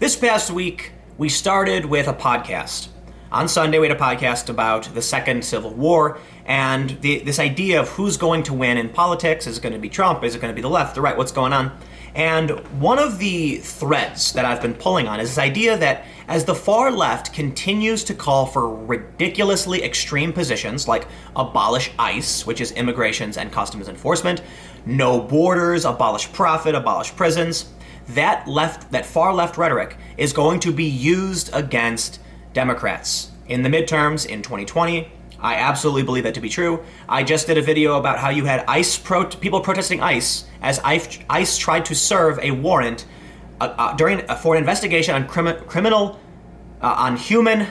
This past week, we started with a podcast. On Sunday, we had a podcast about the Second Civil War and this idea of who's going to win in politics. Is it going to be Trump? Is it going to be the left, the right? What's going on? And one of the threads that I've been pulling on is this idea that as the far left continues to call for ridiculously extreme positions like abolish ICE, which is immigrations and customs enforcement, no borders, abolish profit, abolish prisons, that far left rhetoric is going to be used against Democrats in the midterms in 2020. I absolutely believe that to be true. I just did a video about how you had people protesting ICE as ICE tried to serve a warrant for an investigation on on human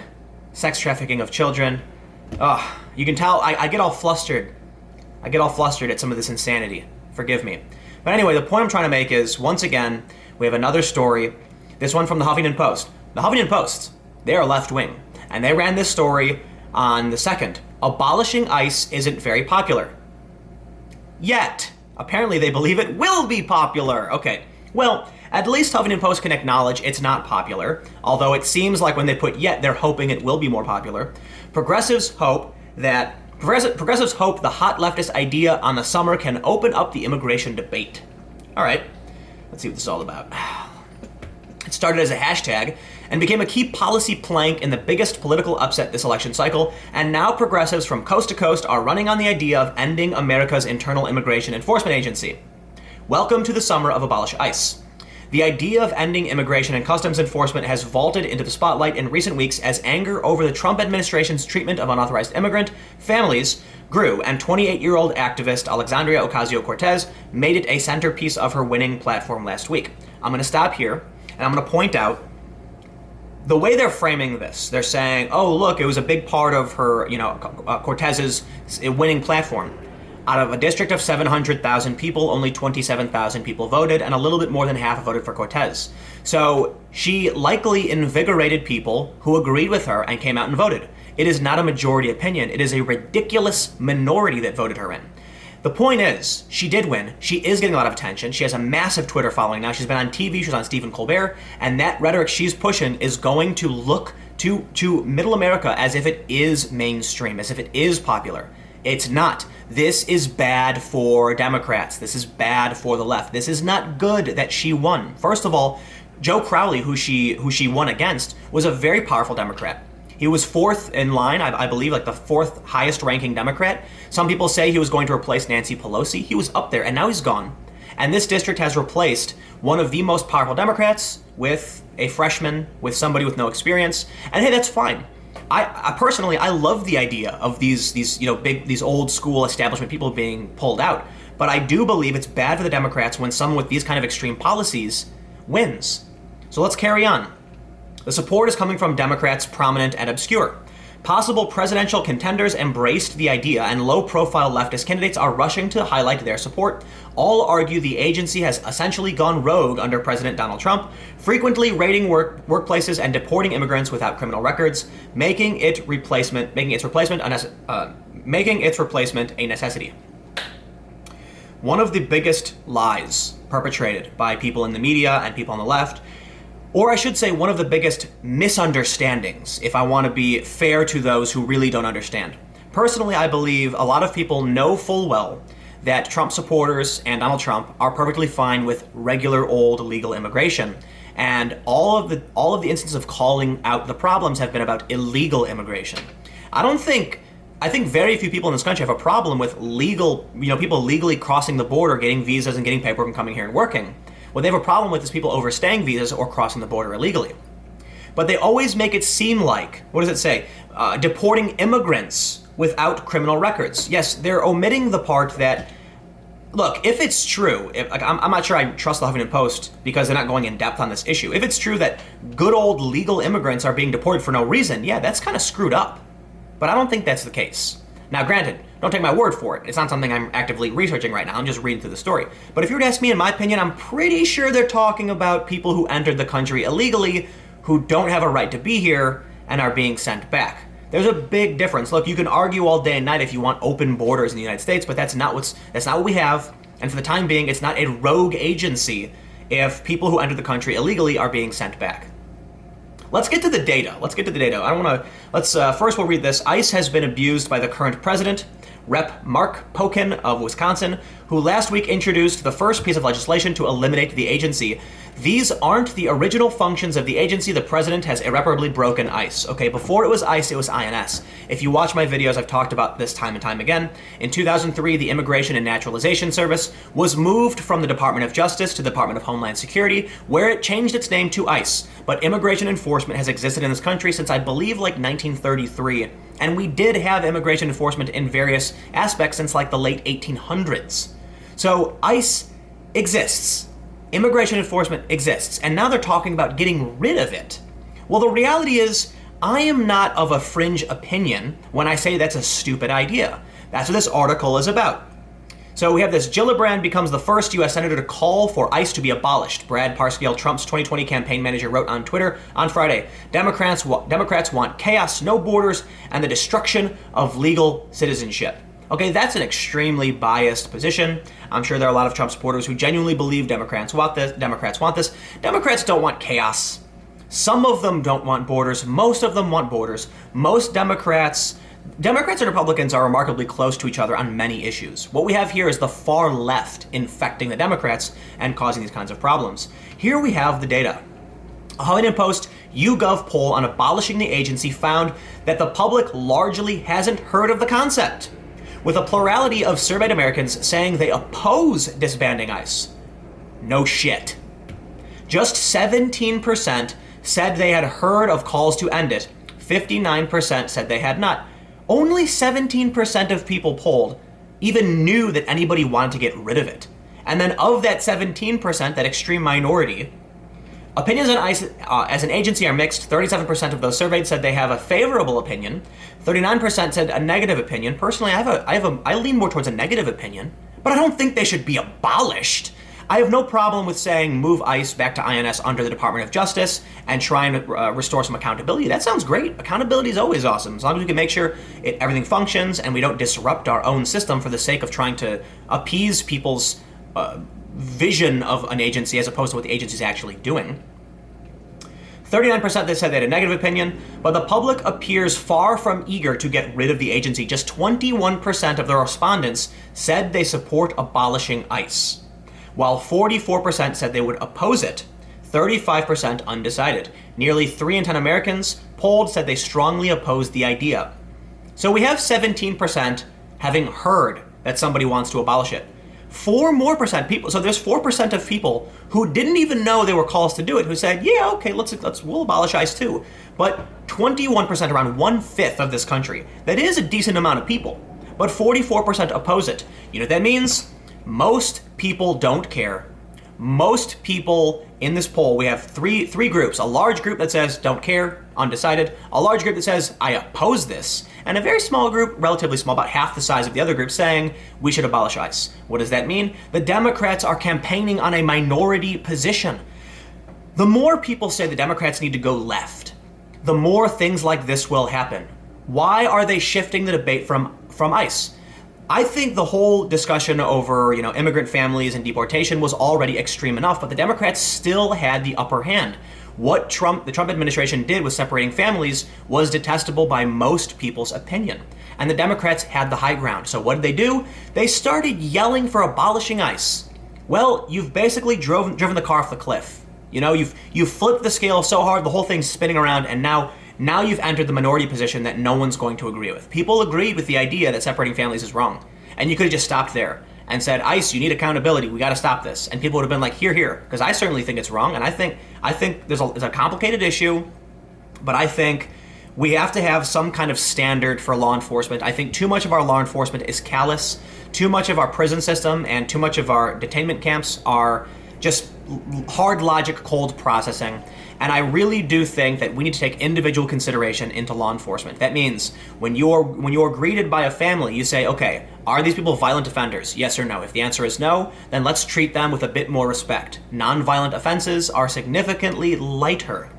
sex trafficking of children. You can tell I get all flustered. I get all flustered at some of this insanity. Forgive me. But anyway, the point I'm trying to make is, once again, we have another story. This one from the Huffington Post. The Huffington Post, they are left-wing, and they ran this story on the 2nd. Abolishing ICE isn't very popular. Yet, apparently they believe it will be popular. Okay, well, at least Huffington Post can acknowledge it's not popular, although it seems like when they put yet, they're hoping it will be more popular. Progressives hope the hot leftist idea on the summer can open up the immigration debate. All right, let's see what this is all about. It started as a hashtag and became a key policy plank in the biggest political upset this election cycle, and now progressives from coast to coast are running on the idea of ending America's internal immigration enforcement agency. Welcome to the summer of Abolish ICE. The idea of ending immigration and customs enforcement has vaulted into the spotlight in recent weeks as anger over the Trump administration's treatment of unauthorized immigrant families grew, and 28-year-old activist Alexandria Ocasio-Cortez made it a centerpiece of her winning platform last week. I'm going to stop here, and I'm going to point out the way they're framing this. They're saying, oh, look, it was a big part of her, Cortez's winning platform. Out of a district of 700,000 people, only 27,000 people voted, and a little bit more than half voted for Cortez. So she likely invigorated people who agreed with her and came out and voted. It is not a majority opinion. It is a ridiculous minority that voted her in. The point is, she did win. She is getting a lot of attention. She has a massive Twitter following now. She's been on TV. She's on Stephen Colbert. And that rhetoric she's pushing is going to look to middle America as if it is mainstream, as if it is popular. It's not. This is bad for Democrats. This is bad for the left. This is not good that she won. First of all, Joe Crowley, who she won against, was a very powerful Democrat. He was fourth in line, I believe, like the fourth highest ranking Democrat. Some people say he was going to replace Nancy Pelosi. He was up there, and now he's gone. And this district has replaced one of the most powerful Democrats with a freshman, with somebody with no experience. And hey, that's fine. I personally love the idea of these old school establishment people being pulled out. But I do believe it's bad for the Democrats when someone with these kind of extreme policies wins. So let's carry on. The support is coming from Democrats prominent and obscure. Possible presidential contenders embraced the idea, and low-profile leftist candidates are rushing to highlight their support. All argue the agency has essentially gone rogue under President Donald Trump, frequently raiding workplaces and deporting immigrants without criminal records, making its replacement a necessity. One of the biggest lies perpetrated by people in the media and people on the left, or I should say one of the biggest misunderstandings, if I want to be fair to those who really don't understand. Personally, I believe a lot of people know full well that Trump supporters and Donald Trump are perfectly fine with regular old legal immigration. And all of the instances of calling out the problems have been about illegal immigration. I think very few people in this country have a problem with people legally crossing the border, getting visas and getting paperwork and coming here and working. What they have a problem with is people overstaying visas or crossing the border illegally. But they always make it seem like, what does it say? Deporting immigrants without criminal records. Yes, they're omitting the part that, look, if it's true, I'm not sure I trust the Huffington Post because they're not going in depth on this issue. If it's true that good old legal immigrants are being deported for no reason, yeah, that's kind of screwed up. But I don't think that's the case. Now, granted, don't take my word for it. It's not something I'm actively researching right now. I'm just reading through the story. But if you were to ask me, in my opinion, I'm pretty sure they're talking about people who entered the country illegally, who don't have a right to be here, and are being sent back. There's a big difference. Look, you can argue all day and night if you want open borders in the United States, but that's not what we have. And for the time being, it's not a rogue agency if people who entered the country illegally are being sent back. Let's get to the data. First we'll read this. ICE has been abused by the current president, Rep. Mark Pocan of Wisconsin, who last week introduced the first piece of legislation to eliminate the agency. These aren't the original functions of the agency. The president has irreparably broken ICE. Okay, before it was ICE, it was INS. If you watch my videos, I've talked about this time and time again. In 2003, the Immigration and Naturalization Service was moved from the Department of Justice to the Department of Homeland Security, where it changed its name to ICE. But immigration enforcement has existed in this country since, I believe, like 1933. And we did have immigration enforcement in various aspects since like the late 1800s. So ICE exists. Immigration enforcement exists. And now they're talking about getting rid of it. Well, the reality is, I am not of a fringe opinion when I say that's a stupid idea. That's what this article is about. So we have this: Gillibrand becomes the first U.S. senator to call for ICE to be abolished. Brad Parscale, Trump's 2020 campaign manager, wrote on Twitter on Friday, Democrats want chaos, no borders, and the destruction of legal citizenship. Okay, that's an extremely biased position. I'm sure there are a lot of Trump supporters who genuinely believe Democrats want this. Democrats don't want chaos. Some of them don't want borders. Most of them want borders. Most Democrats and Republicans are remarkably close to each other on many issues. What we have here is the far left infecting the Democrats and causing these kinds of problems. Here we have the data. A Huffington Post YouGov poll on abolishing the agency found that the public largely hasn't heard of the concept, with a plurality of surveyed Americans saying they oppose disbanding ICE. No shit. Just 17% said they had heard of calls to end it. 59% said they had not. Only 17% of people polled even knew that anybody wanted to get rid of it. And then of that 17%, that extreme minority, opinions on ICE as an agency are mixed. 37% of those surveyed said they have a favorable opinion. 39% said a negative opinion. Personally, I lean more towards a negative opinion, but I don't think they should be abolished. I have no problem with saying move ICE back to INS under the Department of Justice and try and restore some accountability. That sounds great. Accountability is always awesome, as long as we can make sure everything functions and we don't disrupt our own system for the sake of trying to appease people's vision of an agency as opposed to what the agency is actually doing. 39% they said they had a negative opinion, but the public appears far from eager to get rid of the agency. Just 21% of the respondents said they support abolishing ICE, while 44% said they would oppose it, 35% undecided. Nearly 3 in 10 Americans polled said they strongly opposed the idea. So we have 17% having heard that somebody wants to abolish it. 4% more people, so there's 4% of people who didn't even know there were calls to do it, who said, yeah, okay, we'll abolish ICE too. But 21%, around 1/5 of this country, that is a decent amount of people, but 44% oppose it. You know what that means? Most people don't care. Most people in this poll, we have three groups. A large group that says don't care, undecided. A large group that says I oppose this. And a very small group, relatively small, about half the size of the other group, saying we should abolish ICE. What does that mean? The Democrats are campaigning on a minority position. The more people say the Democrats need to go left, the more things like this will happen. Why are they shifting the debate from ICE? I think the whole discussion over, immigrant families and deportation was already extreme enough, but the Democrats still had the upper hand. What the Trump administration did with separating families was detestable by most people's opinion. And the Democrats had the high ground. So what did they do? They started yelling for abolishing ICE. Well, you've basically driven the car off the cliff. You've flipped the scale so hard, the whole thing's spinning around, and now you've entered the minority position that no one's going to agree with. People agreed with the idea that separating families is wrong. And you could have just stopped there and said, ICE, you need accountability. We got to stop this. And people would have been like, here. Because I certainly think it's wrong. And I think there's a complicated issue, but I think we have to have some kind of standard for law enforcement. I think too much of our law enforcement is callous. Too much of our prison system and too much of our detainment camps are just hard logic, cold processing. And I really do think that we need to take individual consideration into law enforcement. That means when you're greeted by a family, you say, okay, are these people violent offenders? Yes or no? If the answer is no, then let's treat them with a bit more respect. Non-violent offenses are significantly lighter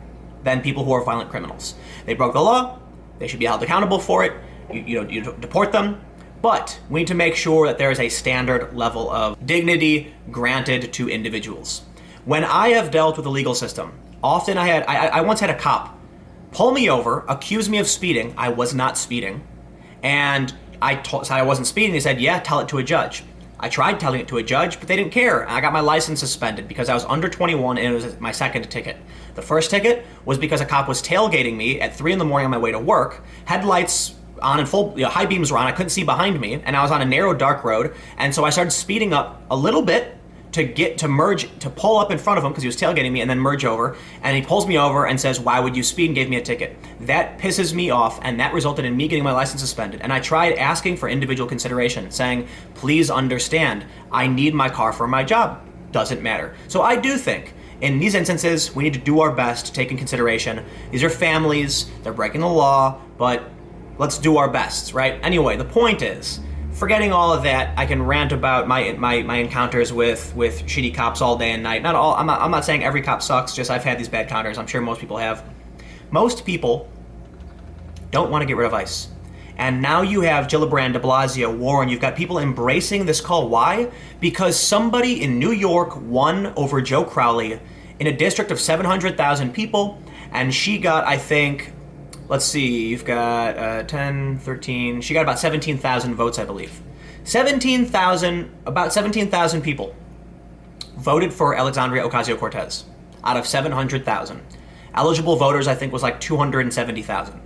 than people who are violent criminals. They broke the law. They should be held accountable for it. You deport them. But we need to make sure that there is a standard level of dignity granted to individuals. When I have dealt with the legal system, often I once had a cop pull me over, accuse me of speeding. I was not speeding. And said I wasn't speeding. They said, yeah, tell it to a judge. I tried telling it to a judge, but they didn't care. I got my license suspended because I was under 21 and it was my second ticket. The first ticket was because a cop was tailgating me at 3 in the morning on my way to work, headlights on and full, high beams were on, I couldn't see behind me, and I was on a narrow, dark road, and so I started speeding up a little bit to pull up in front of him because he was tailgating me and then merge over, and he pulls me over and says, why would you speed, and gave me a ticket. That pisses me off, and that resulted in me getting my license suspended. And I tried asking for individual consideration, saying, please understand, I need my car for my job. Doesn't matter. So I do think in these instances, we need to do our best to take in consideration. These are families, they're breaking the law, but let's do our best, right? Anyway, the point is, forgetting all of that, I can rant about my encounters with shitty cops all day and night. Not all. I'm not saying every cop sucks. Just I've had these bad encounters. I'm sure most people have. Most people don't want to get rid of ICE, and now you have Gillibrand, De Blasio, Warren. You've got people embracing this call. Why? Because somebody in New York won over Joe Crowley in a district of 700,000 people, and she got, I think, let's see, you've got 10, 13, she got about 17,000 votes, I believe. About 17,000 people voted for Alexandria Ocasio-Cortez out of 700,000. Eligible voters, I think, was like 270,000.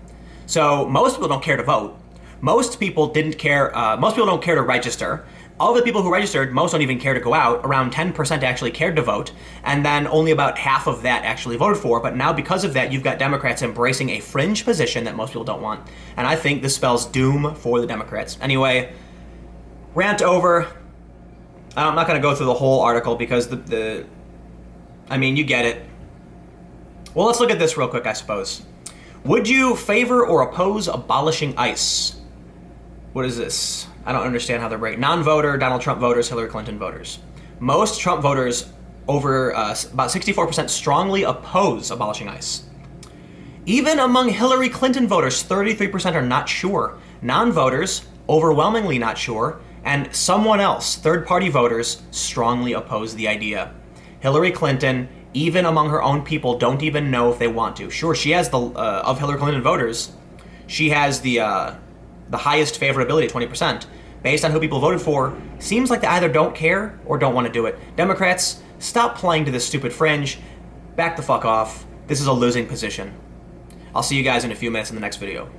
So most people don't care to vote. Most people didn't care, most people don't care to register. All the people who registered, most don't even care to go out. Around 10% actually cared to vote, and then only about half of that actually voted for. But now because of that, you've got Democrats embracing a fringe position that most people don't want. And I think this spells doom for the Democrats. Anyway, rant over. I'm not going to go through the whole article because I mean, you get it. Well, let's look at this real quick, I suppose. Would you favor or oppose abolishing ICE? What is this? I don't understand how they're breaking. Non-voter, Donald Trump voters, Hillary Clinton voters. Most Trump voters, over about 64%, strongly oppose abolishing ICE. Even among Hillary Clinton voters, 33% are not sure. Non-voters, overwhelmingly not sure. And someone else, third-party voters, strongly oppose the idea. Hillary Clinton, even among her own people, don't even know if they want to. Sure, she has of Hillary Clinton voters, she has the highest favorability, 20%. Based on who people voted for, seems like they either don't care or don't want to do it. Democrats, stop playing to this stupid fringe. Back the fuck off. This is a losing position. I'll see you guys in a few minutes in the next video.